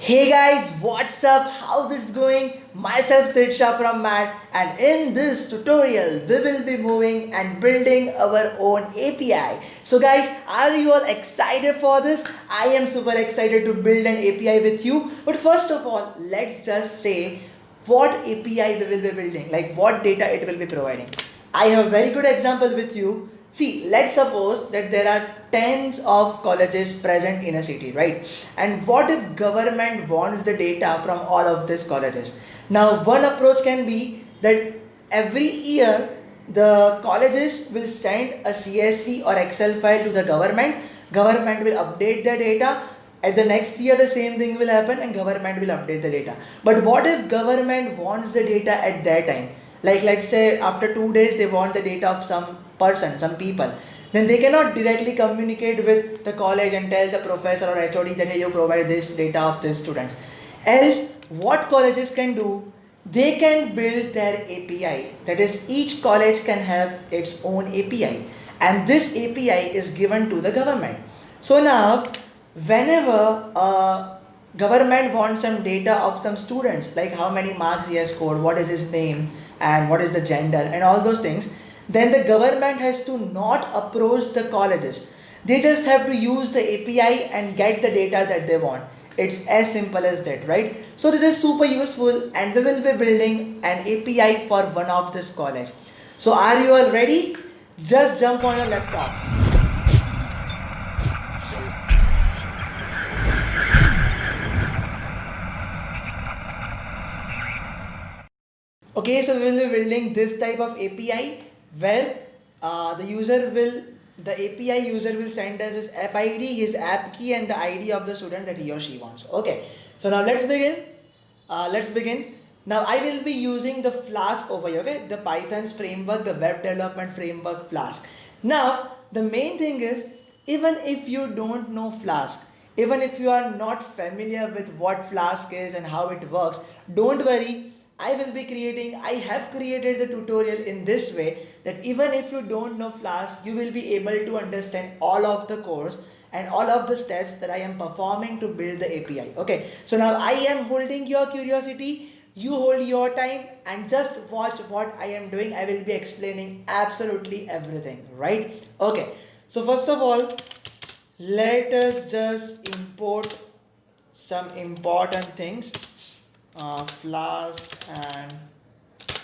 Hey guys, what's up? How's it going? Myself Trisha from Matt, and in this tutorial we will be moving and building our own API. So guys, are you all excited for this? I am super excited to build an API with you. But first of all, let's just say what API we will be building, like what data it will be providing. I have a very good example with you. See, let's suppose that there are tens of colleges present in a city, right? And what if government wants the data from all of these colleges? Now, one approach can be that every year the colleges will send a CSV or Excel file to the government. Government will update the data. At the next year, the same thing will happen, and government will update the data. But what if government wants the data at that time? Like let's say after 2 days they want the data of some person, some people, then they cannot directly communicate with the college and tell the professor or HOD that hey, you provide this data of these students. Else, what colleges can do, they can build their API. That is, each college can have its own API, and this API is given to the government. So now, whenever government wants some data of some students, like how many marks he has scored, what is his name, and what is the gender, and all those things, then the government has to not approach the colleges. They just have to use the API and get the data that they want. It's as simple as that, right? So this is super useful, and we will be building an API for one of this college. So are you all ready? Just jump on your laptops. Okay, so we will be building this type of API where the API user will send us his app ID, his app key, and the ID of the student that he or she wants. Okay, so now let's begin. Let's begin. Now I will be using the Flask over here. Okay, the Python's framework, the web development framework Flask. Now the main thing is, even if you don't know Flask, even if you are not familiar with what Flask is and how it works, don't worry. I have created the tutorial in this way that even if you don't know Flask, you will be able to understand all of the course and all of the steps that I am performing to build the API. Okay, so now I am holding your curiosity, you hold your time, and just watch what I am doing. I will be explaining absolutely everything, right? Okay, so first of all, let us just import some important things, Flask and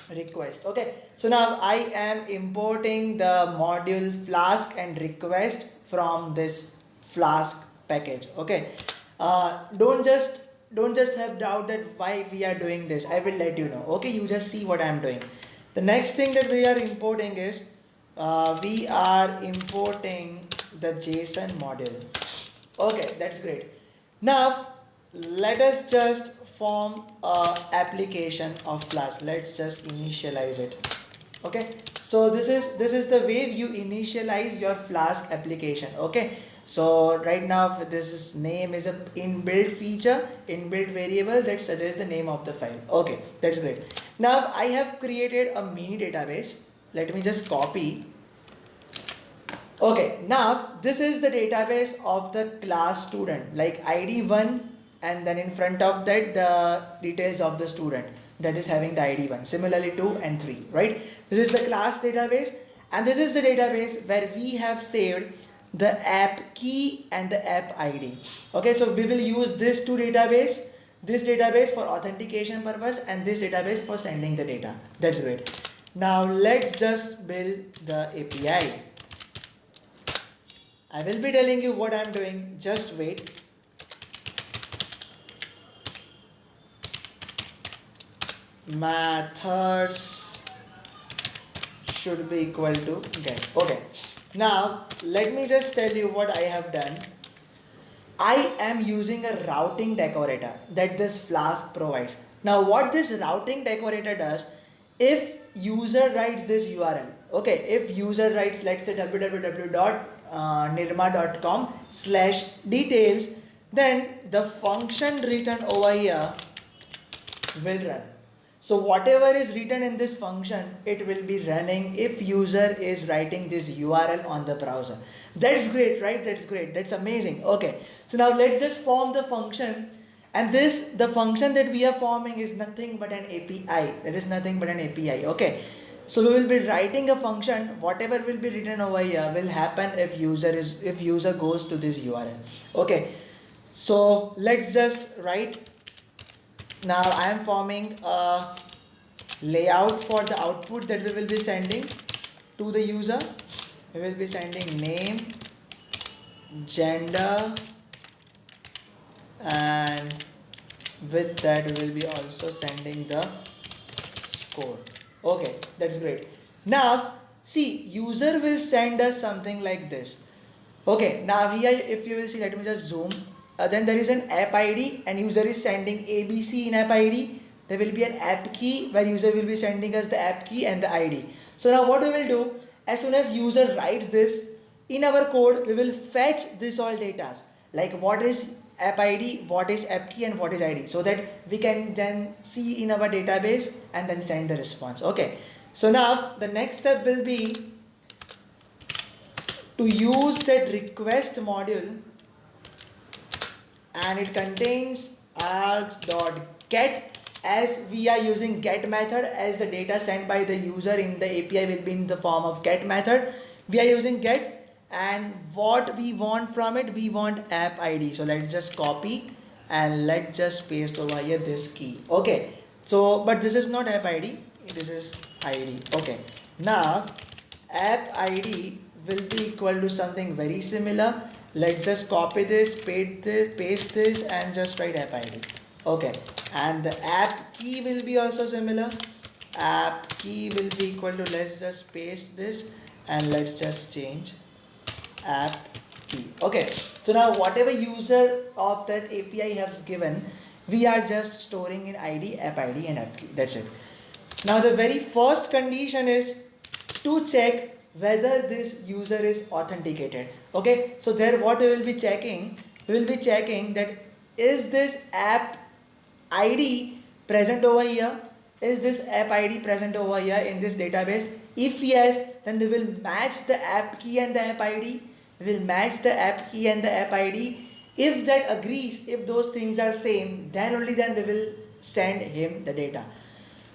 request. Okay, so now I am importing the module Flask and request from this Flask package. Okay, don't just have doubt that why we are doing this. I will let you know. Okay, you just see what I am doing. The next thing that we are importing is we are importing the JSON module. Okay, that's great. Now let us just form a application of Flask. Let's just initialize it. Okay, so this is the way you initialize your Flask application. Okay, so right now name is a inbuilt feature, inbuilt variable that suggests the name of the file. Okay, that's great. Now I have created a mini database. Let me just copy. Okay, now this is the database of the class student, like ID1, and then in front of that the details of the student that is having the ID1. Similarly 2 and 3, right? This is the class database, and this is the database where we have saved the app key and the app ID. Okay, so we will use this database for authentication purpose, and this database for sending the data. That's great. Now let's just build the API. I will be telling you what I'm doing. Just wait. Methods should be equal to get. Okay, now let me just tell you what I have done. I am using a routing decorator that this Flask provides. Now what this routing decorator does, if user writes this URL, okay, if user writes, let's say www.nirma.com/details, then the function written over here will run. So whatever is written in this function, it will be running if user is writing this URL on the browser. That's great, right? That's great. That's amazing. Okay. So now let's just form the function, And this, the function that we are forming is nothing but an API. That is nothing but an API. Okay. So we will be writing a function. Whatever will be written over here will happen if user goes to this URL. Okay. So let's just write. Now I am forming a layout for the output that we will be sending to the user. We will be sending name, gender, and with that we will be also sending the score. Okay, that's great. Now see, user will send us something like this. Okay, now here if you will see, let me just zoom. Then there is an app ID and user is sending ABC in app ID. There will be an app key where user will be sending us the app key and the ID. So now what we will do, as soon as user writes this in our code, we will fetch this all data, like what is app ID, what is app key, and what is ID, so that we can then see in our database and then send the response. Okay, so now the next step will be to use that request module, and it contains args.get. As we are using get method, as the data sent by the user in the API will be in the form of get method, we are using get, and what we want from it, we want app ID. So let's just copy and let's just paste over here this key. Okay, so but this is not app ID, this is ID. Okay, now app ID will be equal to something very similar. Let's just copy this, paste this, and just write app ID. Okay, and the app key will be also similar. App key will be equal to, let's just paste this and let's just change app key. Okay, so now whatever user of that API has given, we are just storing in ID, app ID, and app key. That's it. Now the very first condition is to check whether this user is authenticated. Okay, so there what we will be checking, we will be checking that is this app ID present over here, is this app ID present over here in this database. If yes, then we will match the app key and the app ID. We will match the app key and the app ID. If that agrees, if those things are same, then only then we will send him the data.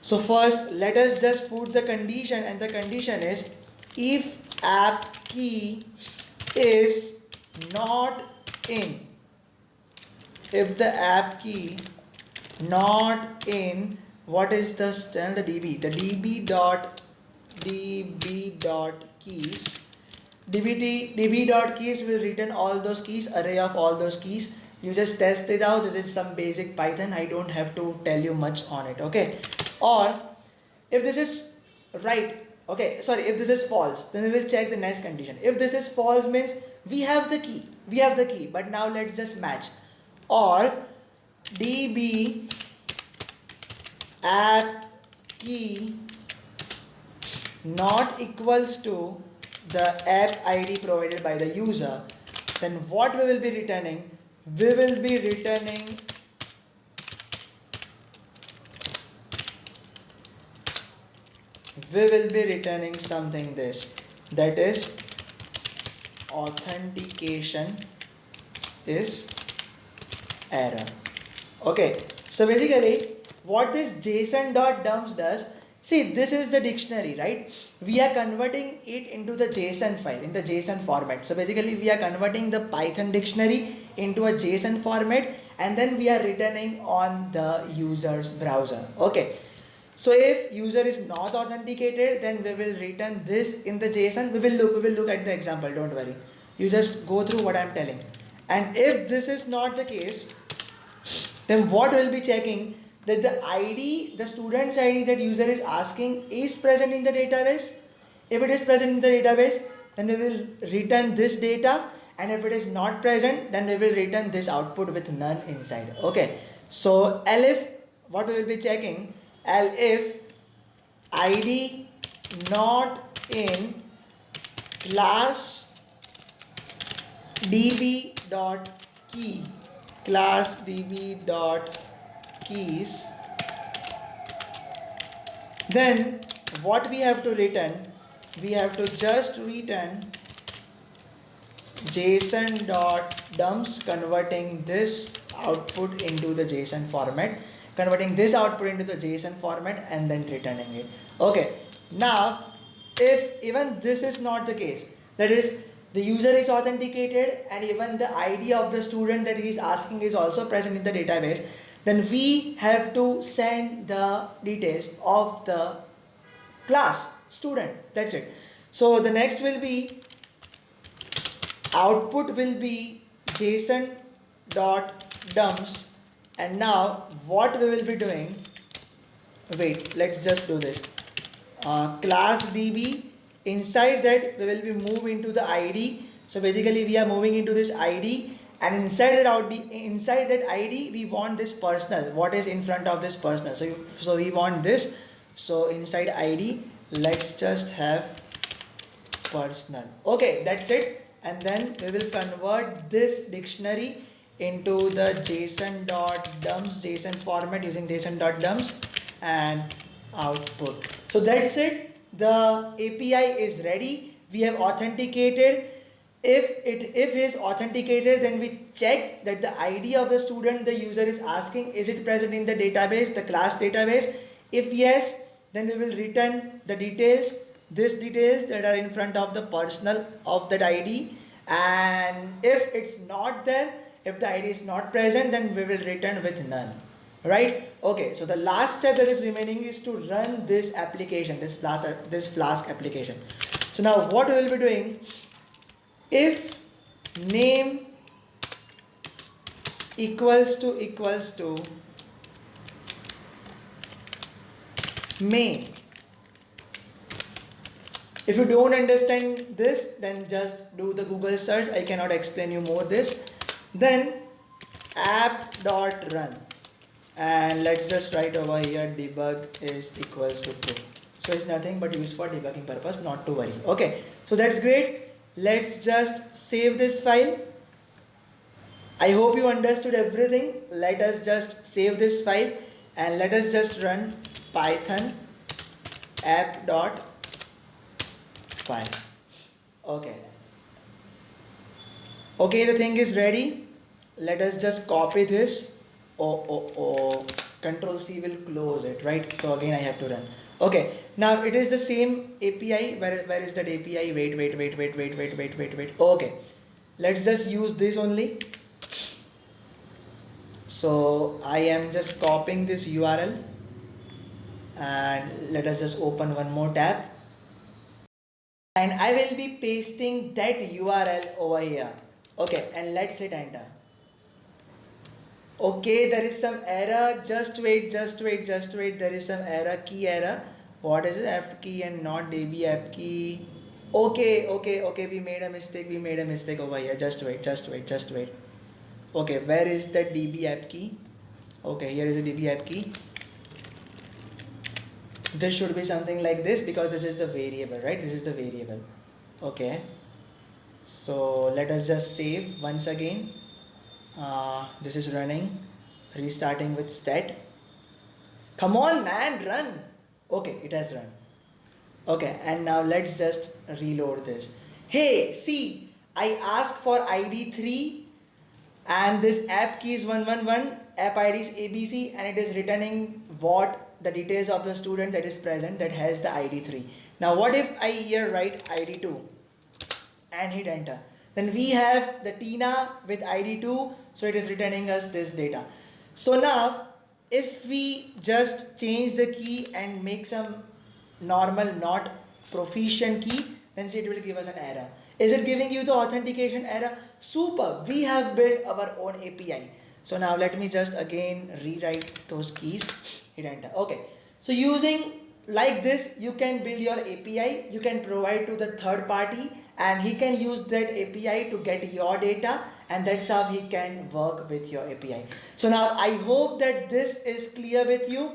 So first let us just put the condition, and the condition is if app key is not in, if the app key not in, what is the DB, the db dot keys, db dot keys will return all those keys, array of all those keys. You just test it out. This is some basic Python, I don't have to tell you much on it. Okay, or if this is right, okay, sorry, if this is false, then we will check the next condition. If this is false means we have the key, but now let's just match. Or db app key not equals to the app ID provided by the user, then what we will be returning? We will be returning something this, that is authentication is error. Okay, so basically what this json.dumps does, see, this is the dictionary, right? We are converting it into the JSON file in the JSON format. So basically we are converting the Python dictionary into a JSON format, and then we are returning on the user's browser. Okay, so if user is not authenticated, then we will return this in the JSON. We will look at the example, don't worry, you just go through what I am telling. And if this is not the case, then what we will be checking, that the ID, the student's ID that user is asking is present in the database. If it is present in the database, then we will return this data, and if it is not present, then we will return this output with none inside. Okay, so elif, what we will be checking, elif ID not in class db dot key, class db dot keys, then what we have to return, we have to just return json.dumps converting this output into the JSON format, converting this output into the JSON format and then returning it. Okay, now if even this is not the case, that is the user is authenticated and even the ID of the student that he is asking is also present in the database, then we have to send the details of the class student. That's it. So the next will be output will be JSON dot dumps, and now what we will be doing, wait, let's just do this. Class DB, inside that we will be moving into the ID. So basically we are moving into this ID, and inside that ID we want this personal, what is in front of this personal. So we want this. So inside ID let's just have personal. Okay, that's it. And then we will convert this dictionary into the JSON.dumps JSON format using JSON.dumps and output. So that's it. The API is ready. We have authenticated. If it is authenticated, then we check that the ID of the student the user is asking, is it present in the database, the class database. If yes, then we will return the details, these details that are in front of the personal of that ID. And if it's not there, if the ID is not present, then we will return with none. Right? Okay, so the last step that is remaining is to run this application, this Flask application. So now what we will be doing, if name equals to main. If you don't understand this, then just do the Google search. I cannot explain you more this. Then app.run, and let's just write over here debug is equals to true. So it's nothing but used for debugging purpose, not to worry. Okay, so that's great. Let's just save this file. I hope you understood everything. Let us just save this file and let us just run python app.py. Okay, the thing is ready. Let us just copy this. Control C will close it, right? So again I have to run. Okay, now it is the same API. Where is that API? Wait. Okay, let's just use this only. So I am just copying this URL and let us just open one more tab, and I will be pasting that URL over here. Okay, and let's hit enter. Okay, there is some error. Just wait. There is some error, key error. What is it? F key and not DB app key. Okay. We made a mistake over here. Just wait. Okay, where is the DB app key? Okay, here is the DB app key. This should be something like this because this is the variable, right? This is the variable. Okay. So let us just save once again. This is running, restarting with stat. Come on man, run. Okay, it has run. Okay, and now let's just reload this. Hey, see, I asked for ID 3 and this app key is 111, app ID is ABC, and it is returning what the details of the student that is present that has the ID 3. Now what if I here write ID 2 and hit enter? Then we have the Tina with ID 2, so it is returning us this data. So now if we just change the key and make some normal not proficient key, then see it will give us an error. Is it giving you the authentication error? Super, we have built our own API. So now let me just again rewrite those keys, hit enter. Okay, so using like this you can build your API, you can provide to the third party and he can use that API to get your data, and that's how he can work with your API. So now I hope that this is clear with you.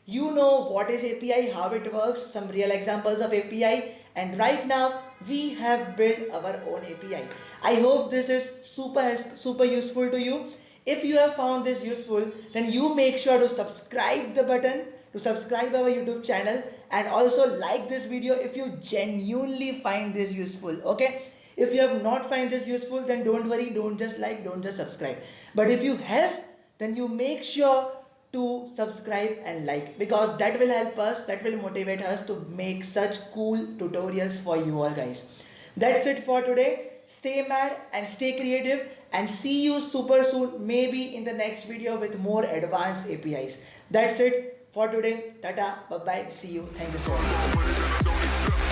You know what is API, how it works, some real examples of API, and right now we have built our own API. I hope this is super useful to you. If you have found this useful, then you make sure to subscribe the button, to subscribe our YouTube channel, and also like this video if you genuinely find this useful. Okay, if you have not find this useful, then don't worry, don't just like, don't just subscribe. But if you have then you make sure to subscribe and like, because that will help us, that will motivate us to make such cool tutorials for you all guys. That's it for today. Stay mad and stay creative, and see you super soon, maybe in the next video with more advanced APIs. That's it for today. Tata, bye bye, see you. Thank you so much.